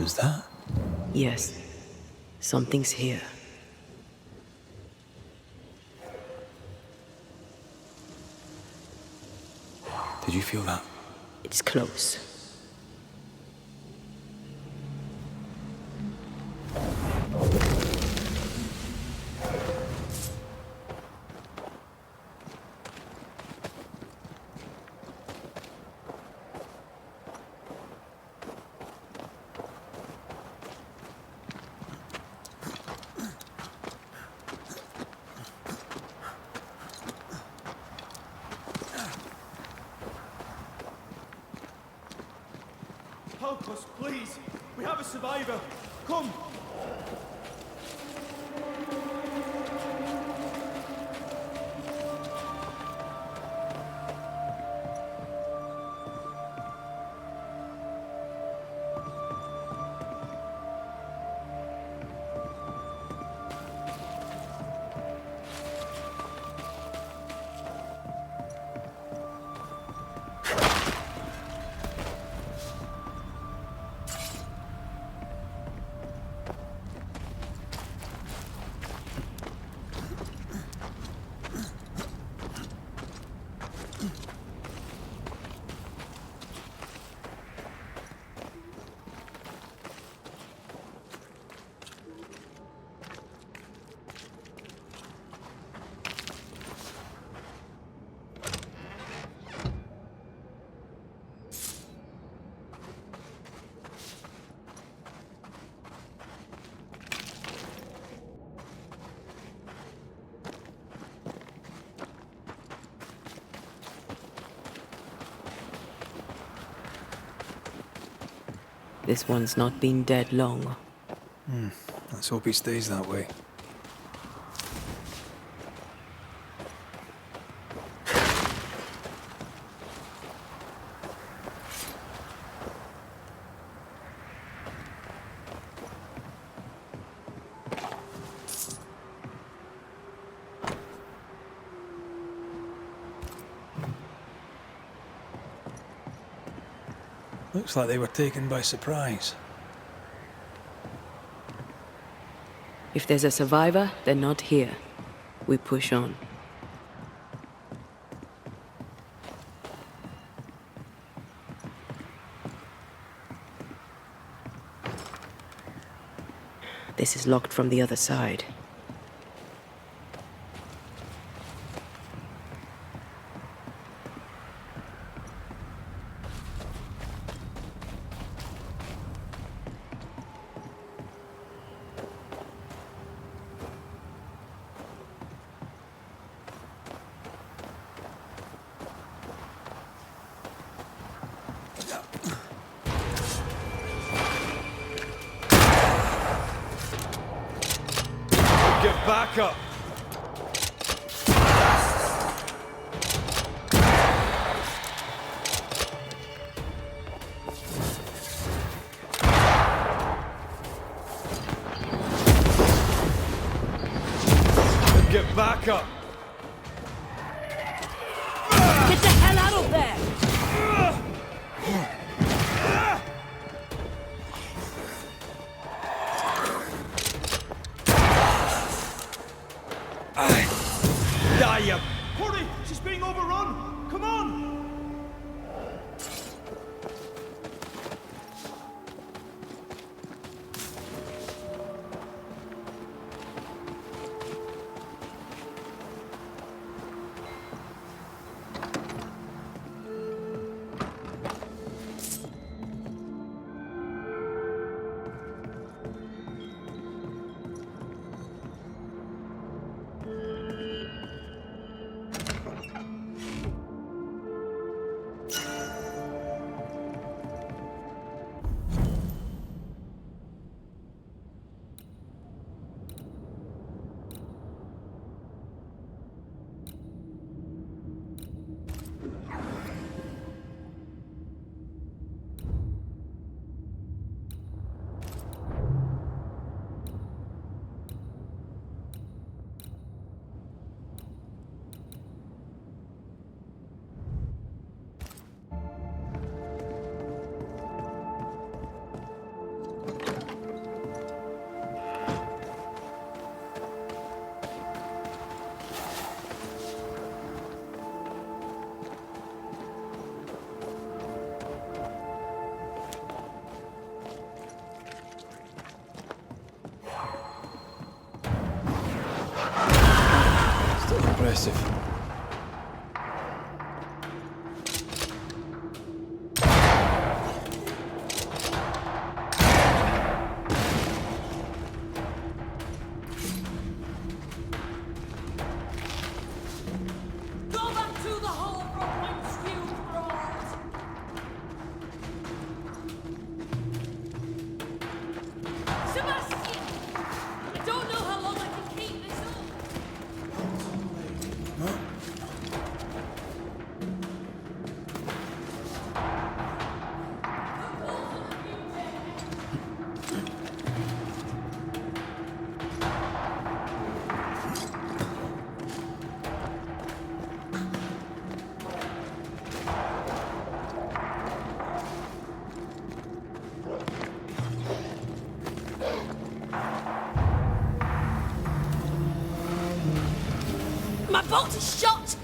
Was that? Yes. Something's here. Did you feel that? It's close. Help us, please! We have a survivor! Come! This one's not been dead long. Let's hope he stays that way. Looks like they were taken by surprise. If there's a survivor, they're not here. We push on. This is locked from the other side. Get back up! Get back up! Get the hell out of there! Die, you... Hurry! She's being overrun! Come on! impressive. Go back to the hall from whence you crawled! Sebastian! I don't know how long I can keep this up! My bolt is shot!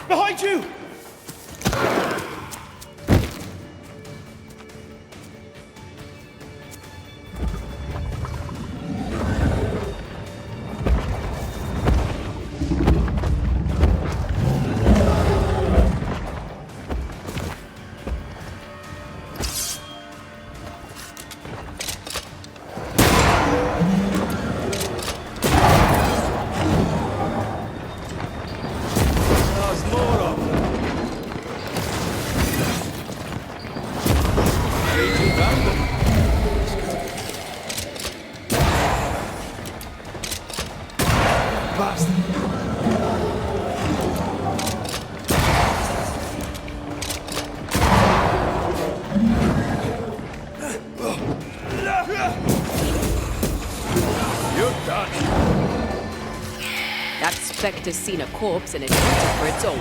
Behind you! There's more of them. Bastard. You're done. That spectre's seen a corpse and it's hunted for its own.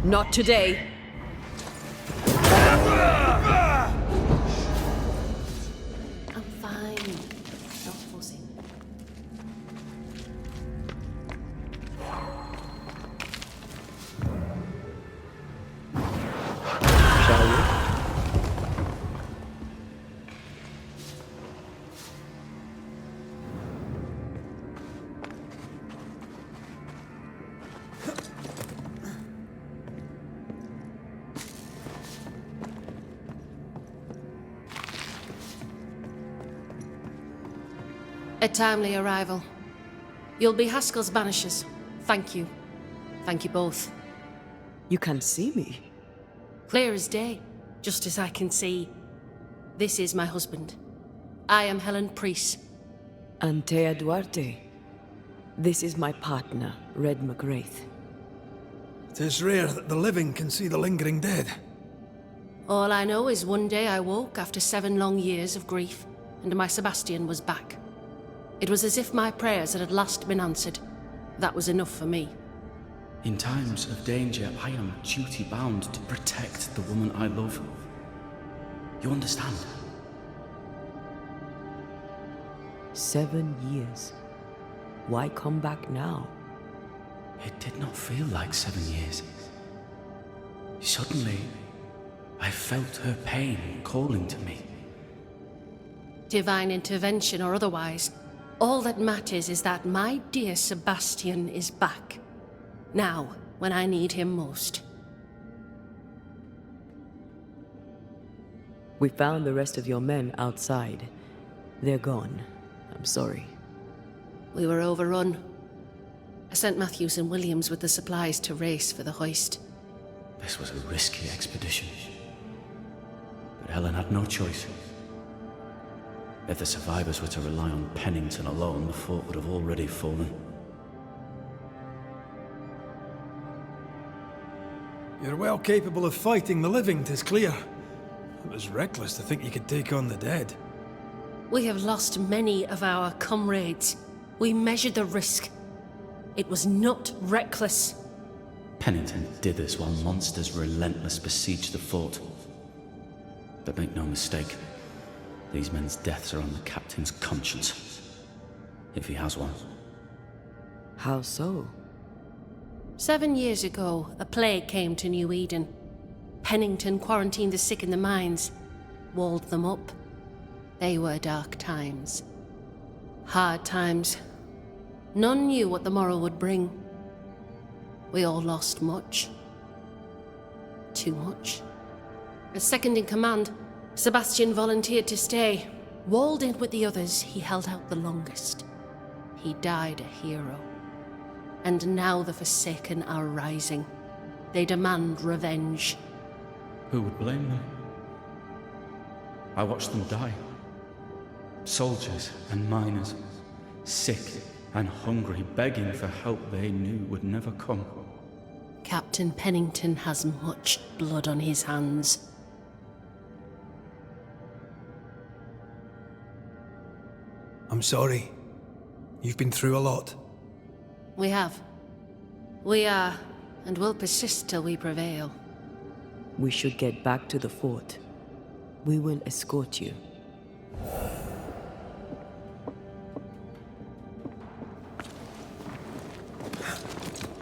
Not today. I'm fine. Not fussing. Shall we? A timely arrival. You'll be Haskell's Banishers. Thank you. Thank you both. You can see me. Clear as day, just as I can see. This is my husband. I am Helen Priest. Antea Duarte. This is my partner, Red McRaith. It is rare that the living can see the lingering dead. All I know is one day I woke after 7 long years of grief, and my Sebastian was back. It was as if my prayers had at last been answered. That was enough for me. In times of danger, I am duty-bound to protect the woman I love. You understand? 7 years. Why come back now? It did not feel like 7 years. Suddenly, I felt her pain calling to me. Divine intervention or otherwise, all that matters is that my dear Sebastian is back. Now, when I need him most. We found the rest of your men outside. They're gone. I'm sorry. We were overrun. I sent Matthews and Williams with the supplies to Raith for the hoist. This was a risky expedition. But Helen had no choice. If the survivors were to rely on Pennington alone, the fort would have already fallen. You're well capable of fighting the living, 'tis clear. It was reckless to think you could take on the dead. We have lost many of our comrades. We measured the risk. It was not reckless. Pennington did this while monsters relentless besieged the fort. But make no mistake, these men's deaths are on the captain's conscience. If he has one. How so? 7 years ago, a plague came to New Eden. Pennington quarantined the sick in the mines, walled them up. They were dark times. Hard times. None knew what the morrow would bring. We all lost much. Too much. As second in command, Sebastian volunteered to stay. Walled in with the others, he held out the longest. He died a hero. And now the Forsaken are rising. They demand revenge. Who would blame them? I watched them die. Soldiers and miners, sick and hungry, begging for help they knew would never come. Captain Pennington has much blood on his hands. I'm sorry. You've been through a lot. We have. We are, and will persist till we prevail. We should get back to the fort. We will escort you.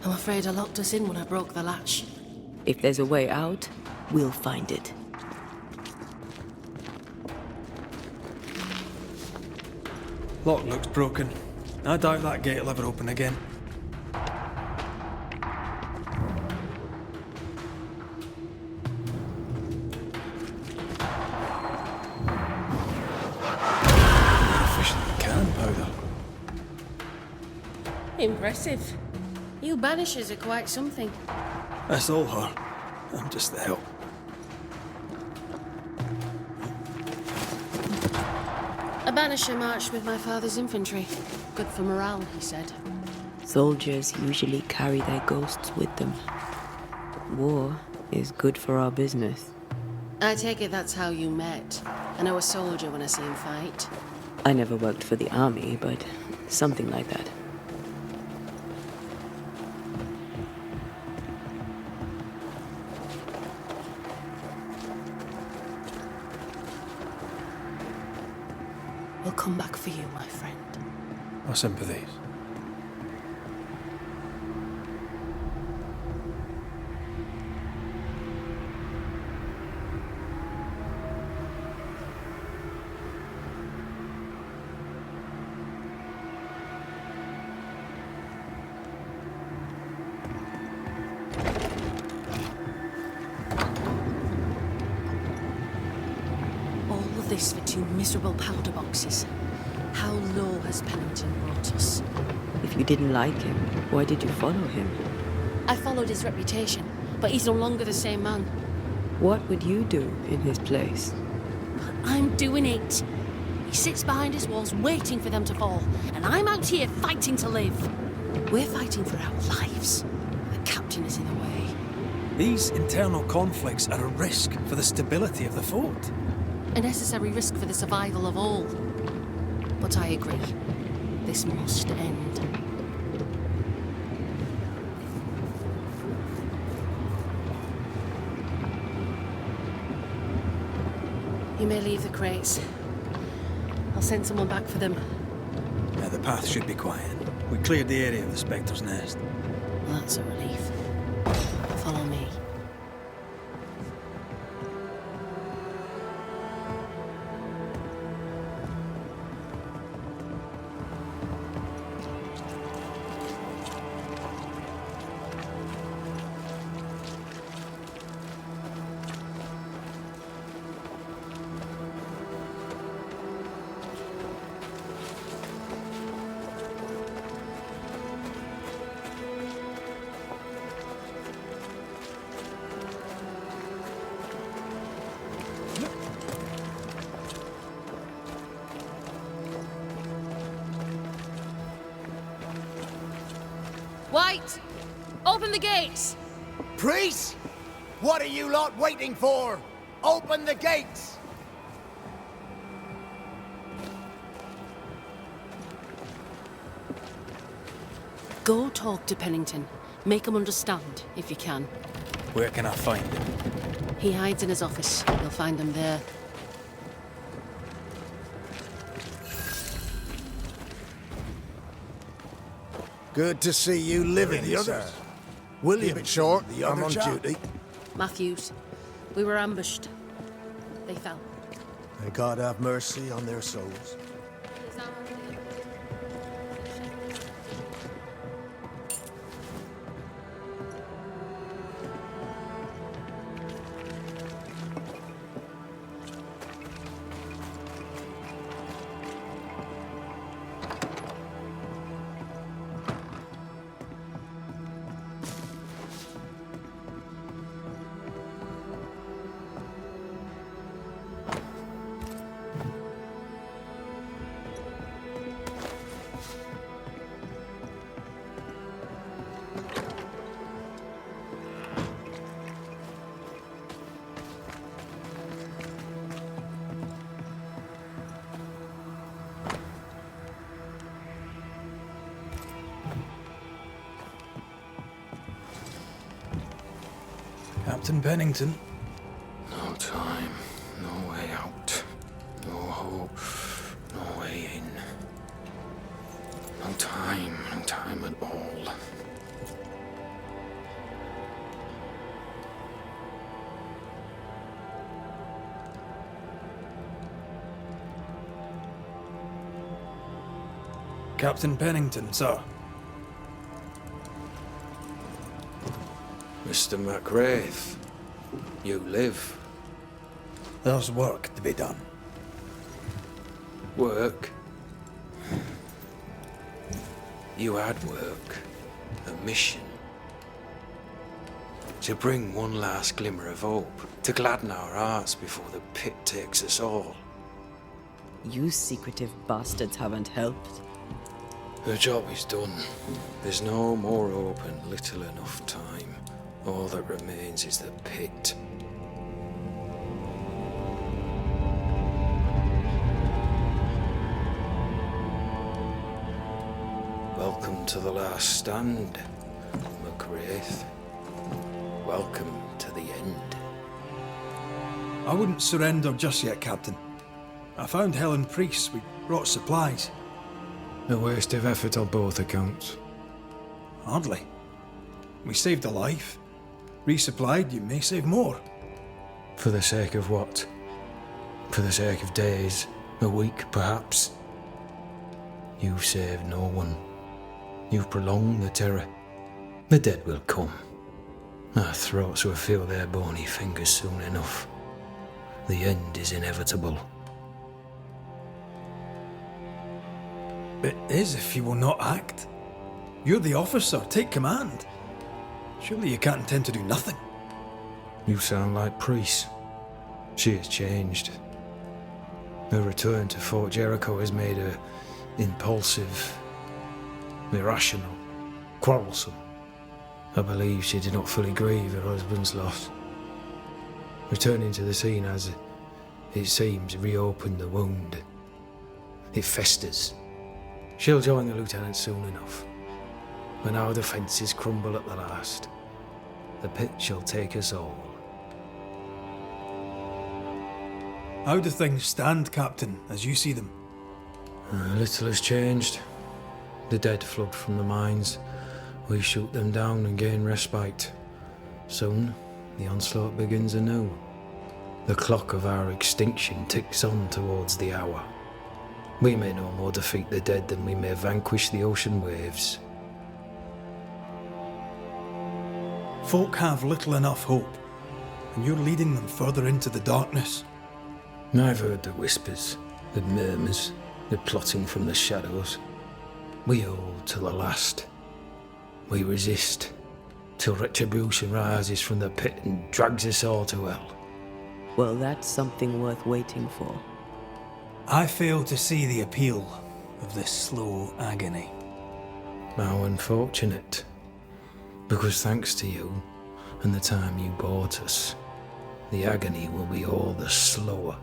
I'm afraid I locked us in when I broke the latch. If there's a way out, we'll find it. Lock looks broken. I doubt that gate will ever open again. Efficient cannon powder. Impressive. You Banishers are quite something. That's all her. I'm just the help. A Banisher marched with my father's infantry. Good for morale, he said. Soldiers usually carry their ghosts with them. War is good for our business. I take it that's how you met. I know a soldier when I see him fight. I never worked for the army, but something like that. We'll come back for you, my friend. My sympathies. All of this for 2 miserable powder boxes. How low has Pennington brought us? If you didn't like him, why did you follow him? I followed his reputation, but he's no longer the same man. What would you do in his place? I'm doing it. He sits behind his walls waiting for them to fall, and I'm out here fighting to live. We're fighting for our lives. The captain is in the way. These internal conflicts are a risk for the stability of the fort. A necessary risk for the survival of all. But I agree. This must end. You may leave the crates. I'll send someone back for them. Yeah, the path should be quiet. We cleared the area of the spectre's nest. Well, that's a relief. Follow me. White! Open the gates! Priests? What are you lot waiting for? Open the gates! Go talk to Pennington. Make him understand, if you can. Where can I find him? He hides in his office. You'll find him there. Good to see you living, The sir. others? William, keep it short. The I'm other on chap? duty. Matthews. We were ambushed. They fell. May God have mercy on their souls. Captain Pennington. No time, no way out, no hope, no way in. No time at all. Captain Pennington, sir. Mr. McRaith, you live. There's work to be done. Work? You had work. A mission. To bring one last glimmer of hope. To gladden our hearts before the pit takes us all. You secretive bastards haven't helped. The job is done. There's no more hope and little enough time. All that remains is the pit. Welcome to the last stand, McRaith. Welcome to the end. I wouldn't surrender just yet, Captain. I found Helen Priest. We brought supplies. A waste of effort on both accounts. Hardly. We saved a life. Resupplied, you may save more. For the sake of what? For the sake of days, a week perhaps? You've saved no one. You've prolonged the terror. The dead will come. Our throats will feel their bony fingers soon enough. The end is inevitable. It is if you will not act. You're the officer, take command. Surely you can't intend to do nothing. You sound like Priest. She has changed. Her return to Fort Jericho has made her impulsive, irrational, quarrelsome. I believe she did not fully grieve her husband's loss. Returning to the scene has, it seems, reopened the wound. It festers. She'll join the lieutenant soon enough. When our defences crumble at the last, the pit shall take us all. How do things stand, Captain, as you see them? Little has changed. The dead flood from the mines. We shoot them down and gain respite. Soon, the onslaught begins anew. The clock of our extinction ticks on towards the hour. We may no more defeat the dead than we may vanquish the ocean waves. Folk have little enough hope, and you're leading them further into the darkness. I've heard the whispers, the murmurs, the plotting from the shadows. We hold to the last. We resist, till retribution rises from the pit and drags us all to hell. Well, that's something worth waiting for. I fail to see the appeal of this slow agony. How unfortunate. Because thanks to you, and the time you bought us, the agony will be all the slower.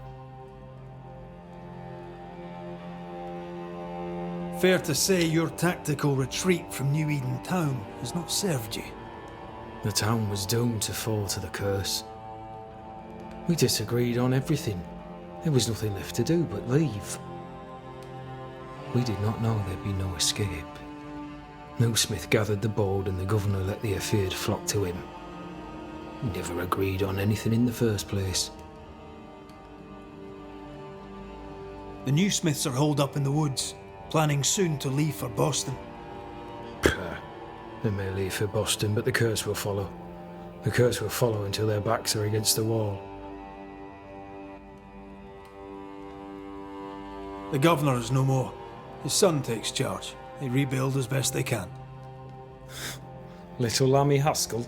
Fair to say your tactical retreat from New Eden town has not served you. The town was doomed to fall to the curse. We disagreed on everything. There was nothing left to do but leave. We did not know there'd be no escape. New Smith gathered the board and the governor let the affair flock to him. He never agreed on anything in the first place. The new Smiths are holed up in the woods, planning soon to leave for Boston. They may leave for Boston, but the curse will follow. The curse will follow until their backs are against the wall. The governor is no more. His son takes charge. They rebuild as best they can. Little Lammy Haskell?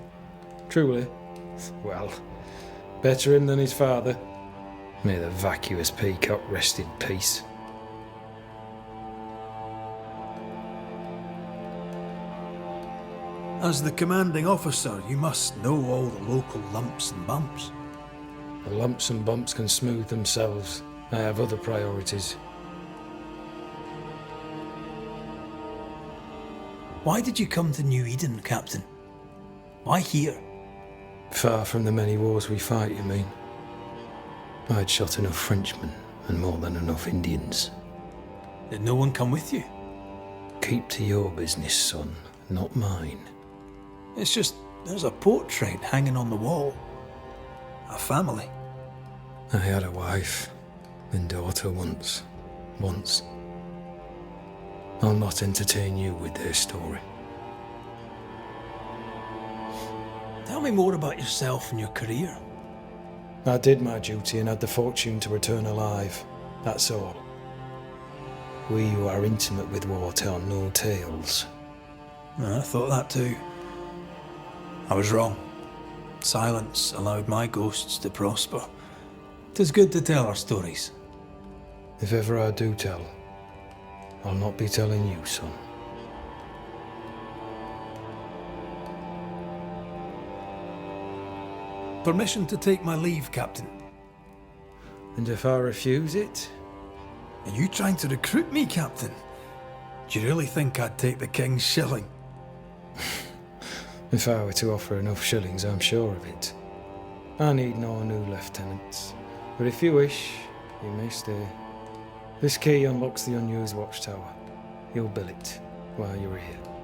Truly? Well, better him than his father. May the vacuous peacock rest in peace. As the commanding officer, you must know all the local lumps and bumps. The lumps and bumps can smooth themselves. I have other priorities. Why did you come to New Eden, Captain? Why here? Far from the many wars we fight, you mean? I'd shot enough Frenchmen and more than enough Indians. Did no one come with you? Keep to your business, son, not mine. It's just, there's a portrait hanging on the wall. A family. I had a wife and daughter once. I'll not entertain you with their story. Tell me more about yourself and your career. I did my duty and had the fortune to return alive. That's all. We who are intimate with war tell no tales. I thought that too. I was wrong. Silence allowed my ghosts to prosper. 'Tis good to tell our stories. If ever I do tell, I'll not be telling you, son. Permission to take my leave, Captain. And if I refuse it? Are you trying to recruit me, Captain? Do you really think I'd take the King's shilling? If I were to offer enough shillings, I'm sure of it. I need no new lieutenants. But if you wish, you may stay. This key unlocks the unused watchtower. You'll bill it while you're here.